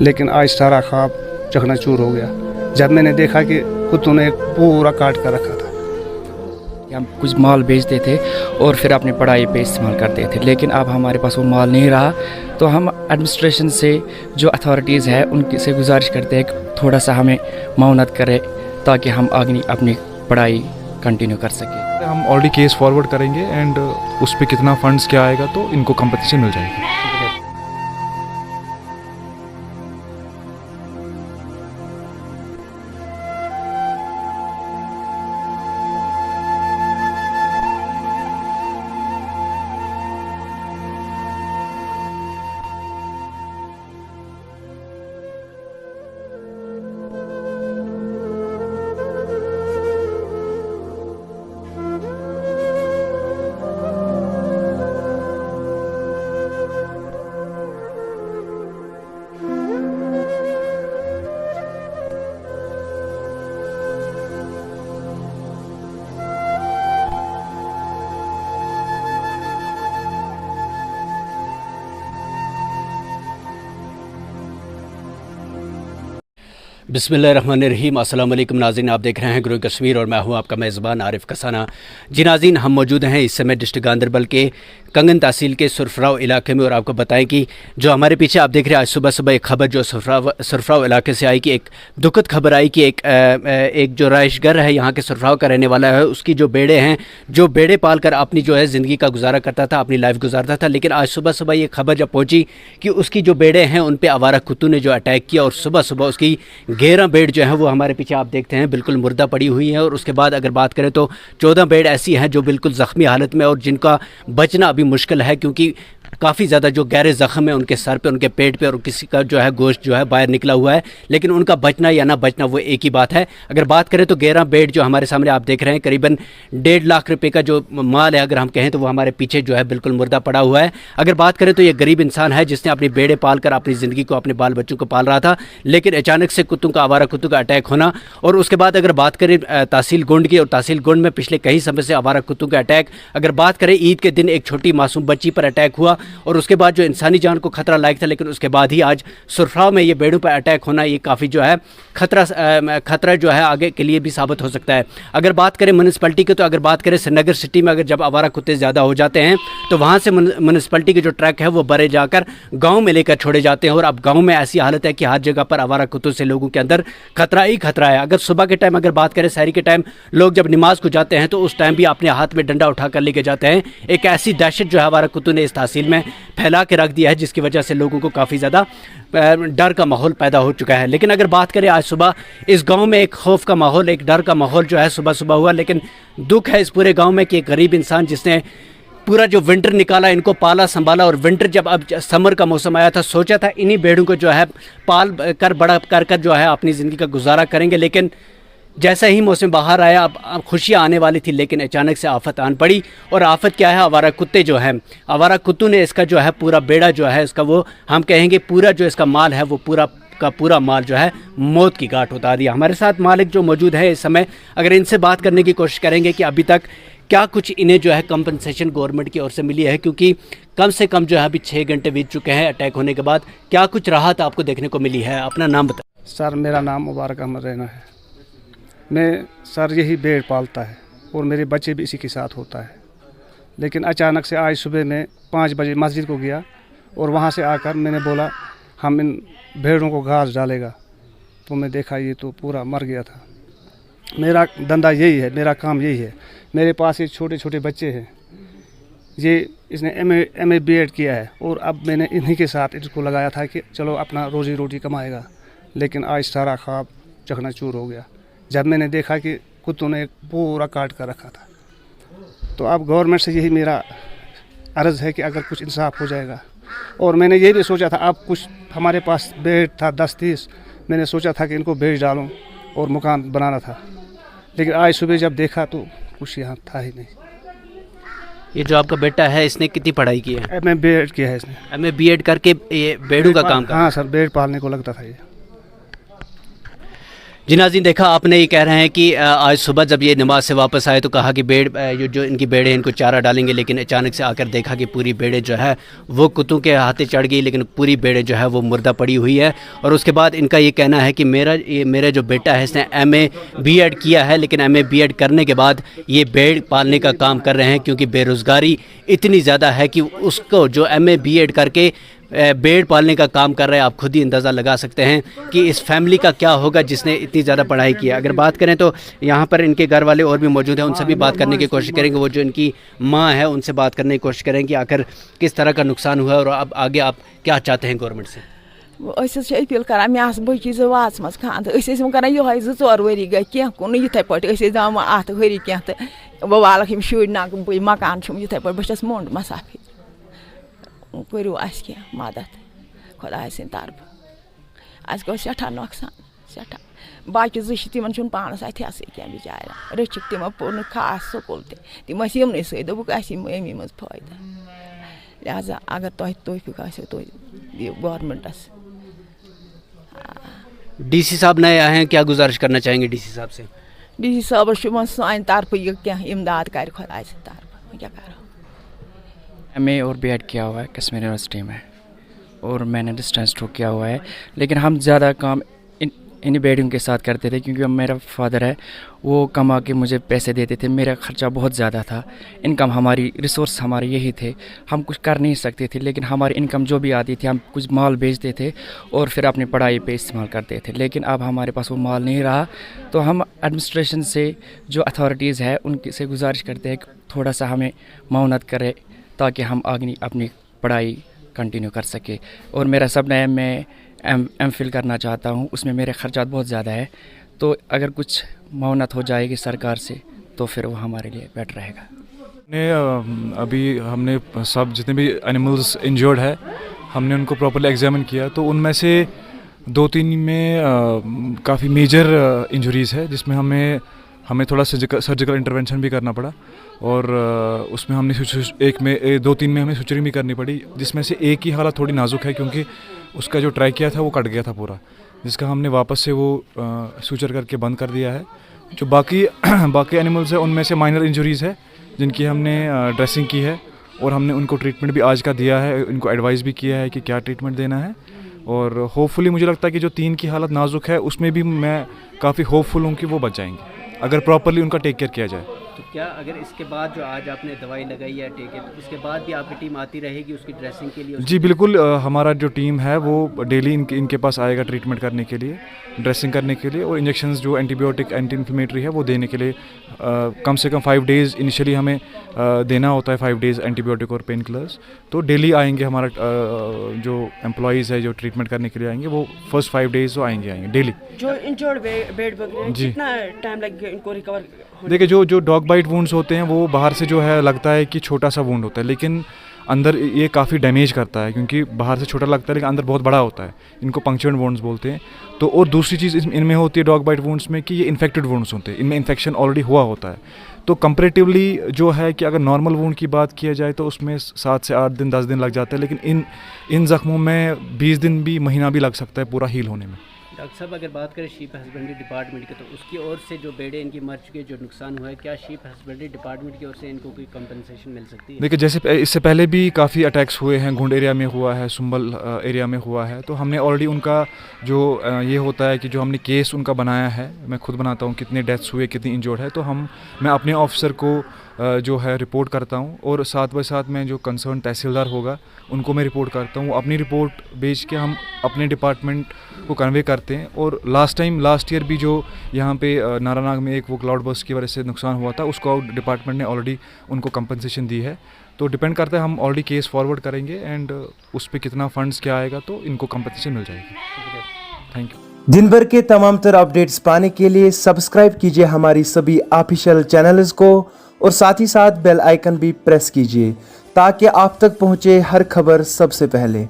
लेकिन आज सारा ख्वाब चकनाचूर हो गया जब मैंने देखा कि कुत्तों ने पूरा काट कर रखा था। हम कुछ माल बेचते थे और फिर अपनी पढ़ाई पे इस्तेमाल करते थे, लेकिन अब हमारे पास वो माल नहीं रहा। तो हम एडमिनिस्ट्रेशन से, जो अथॉरिटीज़ है, उनसे से गुजारिश करते हैं कि थोड़ा सा हमें माउनत करें ताकि हम आगे अपनी पढ़ाई कंटिन्यू कर सकें। हम ऑलरेडी केस फॉरवर्ड करेंगे एंड उस पर कितना फंड्स क्या आएगा तो इनको कंपनसेशन मिल जाएगी। बिस्मिल्लाहिर्रहमानिर्रहीम। अस्सलाम वालेकुम नाज़रीन, आप देख रहे हैं ग्रो कश्मीर और मैं हूं आपका मेज़बान आरिफ कसाना। जी नाज़रीन, हम मौजूद हैं इस समय डिस्ट्रिक्ट गांदरबल के कंगन तहसील के सुरफराव इलाके में और आपको बताएं कि जो हमारे पीछे आप देख रहे हैं, आज सुबह सुबह एक खबर जो सुरफराव इलाके से आई कि एक दुखद खबर आई कि एक जो रहायशगर है यहाँ के सुरफराव का रहने वाला है, उसकी जो बेड़े हैं, जो बेड़े पाल कर अपनी जो है ज़िंदगी का गुजारा करता था, अपनी लाइफ गुजारता था, लेकिन आज सुबह सुबह ये खबर जब पहुँची कि उसकी जो बेड़े हैं उन पर आवारा कुत्तों ने जो अटैक किया और सुबह सुबह उसकी 11 बेड जो है वो हमारे पीछे आप देखते हैं बिल्कुल मुर्दा पड़ी हुई है। और उसके बाद अगर बात करें तो 14 बेड ऐसी हैं जो बिल्कुल ज़ख्मी हालत में और जिनका बचना अभी मुश्किल है, क्योंकि काफ़ी ज़्यादा जो गहरे ज़ख्म है उनके सर पे, उनके पेट पे और किसी का जो है गोश्त जो है बाहर निकला हुआ है, लेकिन उनका बचना या ना बचना वो एक ही बात है। अगर बात करें तो 11 बेड जो हमारे सामने आप देख रहे हैं, करीबन 1.5 लाख रुपए का जो माल है अगर हम कहें तो वो हमारे पीछे जो है बिल्कुल मुर्दा पड़ा हुआ है। अगर बात करें तो ये गरीब इंसान है जिसने अपनी बेड़े पाल कर अपनी ज़िंदगी को, अपने बाल बच्चों को पाल रहा था, लेकिन अचानक से कुत्तों का, आवारा कुत्तों का अटैक होना। और उसके बाद अगर बात करें तहसील गुंड की, और तहसील गुंड में पिछले कई समय से आवारा कुत्तों का अटैक, अगर बात करें ईद के दिन एक छोटी मासूम बच्ची पर अटैक हुआ और उसके बाद जो इंसानी जान को खतरा लायक था, लेकिन उसके बाद ही आज सुरफराव में ये बेड़ों पर अटैक होना, ये काफ़ी जो है खतरा जो है आगे के लिए भी साबित हो सकता है। अगर बात करें म्यूनसिपलिटी की, तो अगर बात करें श्रीनगर सिटी में अगर जब आवारा कुत्ते ज़्यादा हो जाते हैं तो वहाँ से म्यूनसिपलिटी के जो ट्रक है वो बड़े जाकर गाँव में लेकर छोड़े जाते हैं। और अब गाँव में ऐसी हालत है कि हर जगह पर आवारा कुत्तों से लोगों के अंदर खतरा ही खतरा है। अगर सुबह के टाइम अगर बात करें, सहरी के टाइम लोग जब नमाज को जाते हैं तो उस टाइम भी अपने हाथ में डंडा उठा कर लेके जाते हैं। एक ऐसी दहशत जो है आवारा कुत्तों ने इस तहसील में फैला के रख दिया है, जिसकी वजह से लोगों को काफ़ी ज़्यादा डर का माहौल पैदा हो चुका है। लेकिन अगर बात करें आज सुबह इस गांव में एक खौफ का माहौल, एक डर का माहौल जो है सुबह सुबह हुआ। लेकिन दुख है इस पूरे गांव में कि एक गरीब इंसान जिसने पूरा जो विंटर निकाला, इनको पाला संभाला, और विंटर जब अब समर का मौसम आया था, सोचा था इन्हीं भेड़ों को जो है पाल कर बड़ा कर जो है अपनी ज़िंदगी का गुजारा करेंगे। लेकिन जैसा ही मौसम बाहर आया, अब खुशियाँ आने वाली थी, लेकिन अचानक से आफत आन पड़ी। और आफत क्या है, आवारा कुत्ते जो हैं, आवारा कुत्तों ने इसका जो है पूरा बेड़ा जो है इसका, वो हम कहेंगे पूरा जो इसका माल है वो पूरा का पूरा माल जो है मौत की घाट उतार दिया। हमारे साथ मालिक जो मौजूद है इस समय, अगर इनसे बात करने की कोशिश करेंगे कि अभी तक क्या कुछ इन्हें जो है कंपनसेशन गवर्नमेंट की ओर से मिली है, क्योंकि कम से कम जो है अभी 6 घंटे बीत चुके हैं अटैक होने के बाद, क्या कुछ राहत आपको देखने को मिली है? अपना नाम बताएं। सर, मेरा नाम मुबारक अहमद रैना है। मैं सर यही भेड़ पालता है और मेरे बच्चे भी इसी के साथ होता है। लेकिन अचानक से आज सुबह मैं 5 बजे मस्जिद को गया और वहाँ से आकर मैंने बोला हम इन भेड़ों को घास डालेगा, तो मैं देखा ये तो पूरा मर गया था। मेरा धंधा यही है, मेरा काम यही है। मेरे पास ये छोटे छोटे बच्चे हैं, ये इसने एम ए बी.एड किया है और अब मैंने इन्हीं के साथ इसको लगाया था कि चलो अपना रोज़ी रोटी कमाएगा। लेकिन आज सारा ख्वाब चकनाचूर हो गया जब मैंने देखा कि कुत्तों ने पूरा काट कर रखा था। तो अब गवर्नमेंट से यही मेरा अर्ज़ है कि अगर कुछ इंसाफ हो जाएगा। और मैंने ये भी सोचा था, अब कुछ हमारे पास बेड था 10-30, मैंने सोचा था कि इनको बेच डालूं और मकान बनाना था। लेकिन आज सुबह जब देखा तो कुछ यहाँ था ही नहीं। ये जो आपका बेटा है, इसने कितनी पढ़ाई की है? एम ए बी.एड किया है इसने। एम ए बी.एड करके ये बेड़ों का काम हाँ सर, बेड़ पालने को लगता था जी नाज़रीन, देखा आपने, ये कह रहे हैं कि आज सुबह जब ये नमाज से वापस आए तो कहा कि भेड़ जो इनकी भेड़ें हैं इनको चारा डालेंगे, लेकिन अचानक से आकर देखा कि पूरी भेड़ें जो है वो कुत्तों के हाथे चढ़ गई, लेकिन पूरी भेड़ें जो है वो मुर्दा पड़ी हुई है। और उसके बाद इनका ये कहना है कि मेरा जो बेटा है इसने MA B.Ed किया है, लेकिन MA B.Ed करने के बाद ये भेड़ पालने का काम कर रहे हैं, क्योंकि बेरोज़गारी इतनी ज़्यादा है कि उसको जो MA B.Ed करके भेड़ पालने का काम कर रहे हैं। आप खुद ही अंदाज़ा लगा सकते हैं कि इस फैमिली का क्या होगा जिसने इतनी ज़्यादा पढ़ाई की है। अगर बात करें तो यहाँ पर इनके घर वाले और भी मौजूद हैं, उनसे भी बात करने की कोशिश करेंगे। वो जो इनकी माँ है उनसे बात करने की कोशिश करेंगे कि आखिर किस तरह का नुकसान हुआ है और अब आगे आप क्या चाहते हैं गवर्नमेंट से। अपील करान मे बची वाच मज खान कर ये 2-4 वरी गई क्या कुन इत पे दाम अत हरी क्या तो बह वालक शुर न मकान इत पे बस मोंड मसाफी करू क्या मदद खुदा सद तरफ अस गो सठा नुकसान सठा बाकी 2 तिमन पानस अथ क्या बिचार रचिक तमो पोर खास स्कूल तम यमन सद दोक अमी मज फायदा लिहाजा अगर तुम तोफीक आसो तो दियो गवर्नमेंटस। DC साहब नए आए हैं, क्या गुजारिश करना चाहेंगे DC साहब से? DC साहब सान तरफ यह क्या इमदाद कर खुदा तरफ क्या करो। MA और B.Ed किया हुआ है कश्मीर यूनिवर्सिटी में, और मैंने डिस्टेंस टू किया हुआ है, लेकिन हम ज़्यादा काम इन्हीं बेडियों के साथ करते थे, क्योंकि मेरा फादर है वो कमा के मुझे पैसे देते थे। मेरा ख़र्चा बहुत ज़्यादा था, इनकम हमारी रिसोर्स हमारे यही थे, हम कुछ कर नहीं सकते थे, लेकिन हमारी इनकम जो भी आती थी हम कुछ माल बेचते थे और फिर अपनी पढ़ाई पे इस्तेमाल करते थे। लेकिन अब हमारे पास वो माल नहीं रहा, तो हम एडमिनिस्ट्रेशन से जो अथॉरिटीज़ है उनसे गुजारिश करते हैं कि थोड़ा सा हमें माउनत करे ताकि हम आगे अपनी पढ़ाई कंटिन्यू कर सके। और मेरा सपना है मैं MPhil करना चाहता हूँ, उसमें मेरे खर्चात बहुत ज़्यादा है, तो अगर कुछ माउनत हो जाएगी सरकार से तो फिर वो हमारे लिए बेटर रहेगा। अभी हमने सब जितने भी एनिमल्स इंजर्ड है हमने उनको प्रॉपर्ली एग्जामिन किया, तो उनमें से 2-3 में काफ़ी मेजर इंजरीज़ है, जिसमें हमें थोड़ा सर्जिकल इंटरवेंशन भी करना पड़ा, और उसमें हमने 2-3 में हमें सुचरिंग भी करनी पड़ी, जिसमें से एक की हालत थोड़ी नाजुक है क्योंकि उसका जो ट्रैकिया था वो कट गया था पूरा, जिसका हमने वापस से वो सूचर करके बंद कर दिया है। जो बाकी एनिमल्स है उनमें से माइनर इंजरीज़ है जिनकी हमने ड्रेसिंग की है, और हमने उनको ट्रीटमेंट भी आज का दिया है, उनको एडवाइस भी किया है कि क्या ट्रीटमेंट देना है। और होपफुली मुझे लगता है कि जो 3 की हालत नाजुक है उसमें भी मैं काफ़ी होपफुल हूँ कि वो बच जाएंगे अगर प्रॉपर्ली उनका टेक केयर किया जाए। तो क्या अगर इसके बाद जो आज आपने दवाई लगाई है टेक केयर, उसके बाद भी आपकी टीम आती रहेगी उसकी ड्रेसिंग के लिए? जी बिल्कुल, हमारा जो टीम है वो डेली इनके पास आएगा ट्रीटमेंट करने के लिए, ड्रेसिंग करने के लिए, और इंजेक्शंस जो एंटीबायोटिक एंटी इन्फ्लेमेटरी है वो देने के लिए कम से कम 5 डेज़ इनिशियली हमें देना होता है, 5 डेज़ एंटीबायोटिक और पेन किलर्स। तो डेली आएंगे हमारा जो एम्प्लॉयज़ है जो ट्रीटमेंट करने के लिए आएंगे वो फर्स्ट 5 डेज़ तो आएंगे डेली। जो इंजर्ड बेड कितना टाइम लगेगा इनको रिकवर? देखिए जो डॉग बाइट वुंड्स होते हैं वो बाहर से जो है लगता है कि छोटा सा वुंड होता है, लेकिन अंदर ये काफ़ी डैमेज करता है, क्योंकि बाहर से छोटा लगता है लेकिन अंदर बहुत बड़ा होता है। इनको पंक्चर्ड वुंड्स बोलते हैं। तो और दूसरी चीज़ इनमें होती है डॉग बाइट वुंड्स में कि ये इन्फेक्टेड वुंड्स होते हैं, इनमें इन्फेक्शन ऑलरेडी हुआ होता है। तो कंपैरेटिवली जो है कि अगर नॉर्मल वुंड की बात किया जाए तो उसमें 7 से 8 दिन 10 दिन लग जाते हैं, लेकिन इन ज़ख्मों में 20 दिन भी महीना भी लग सकता है पूरा हील होने में। डॉक्टर साहब, अगर बात करें शीप हस्बेंड्री डिपार्टमेंट की, तो उसकी ओर से जो भेड़ें इनकी मर चुकी है, जो नुकसान हुआ है, क्या शीप हस्बेंड्री डिपार्टमेंट की ओर से इनको कोई कंपनसेशन मिल सकती है? देखिए, जैसे इससे पहले भी काफ़ी अटैक्स हुए हैं, घुंड एरिया में हुआ है, सुंबल एरिया में हुआ है, तो हमने ऑलरेडी उनका जो ये होता है कि जो हमने केस उनका बनाया है, मैं खुद बनाता हूँ कितने डेथ्स हुए, कितनी इंजर्ड है, तो मैं अपने ऑफिसर को जो है रिपोर्ट करता हूँ, और साथ बाय साथ में जो कंसर्न तहसीलदार होगा उनको मैं रिपोर्ट करता हूँ। अपनी रिपोर्ट भेज के हम अपने डिपार्टमेंट को कन्वे करते हैं। और लास्ट ईयर भी जो यहाँ पे नारानाग में एक वो क्लाउड बर्स्ट की वजह से नुकसान हुआ था, उसको डिपार्टमेंट ने ऑलरेडी उनको कंपनसेशन दी है। तो डिपेंड करता है, हम ऑलरेडी केस फॉरवर्ड करेंगे एंड उस पर कितना फंड्स क्या आएगा तो इनको कंपनसेशन मिल जाएगी। Thank you. दिन भर के तमाम तरह अपडेट्स पाने के लिए सब्सक्राइब कीजिए हमारी सभी ऑफिशियल चैनल्स को, और साथ ही साथ बेल आइकन भी प्रेस कीजिए ताकि आप तक पहुंचे हर खबर सबसे पहले।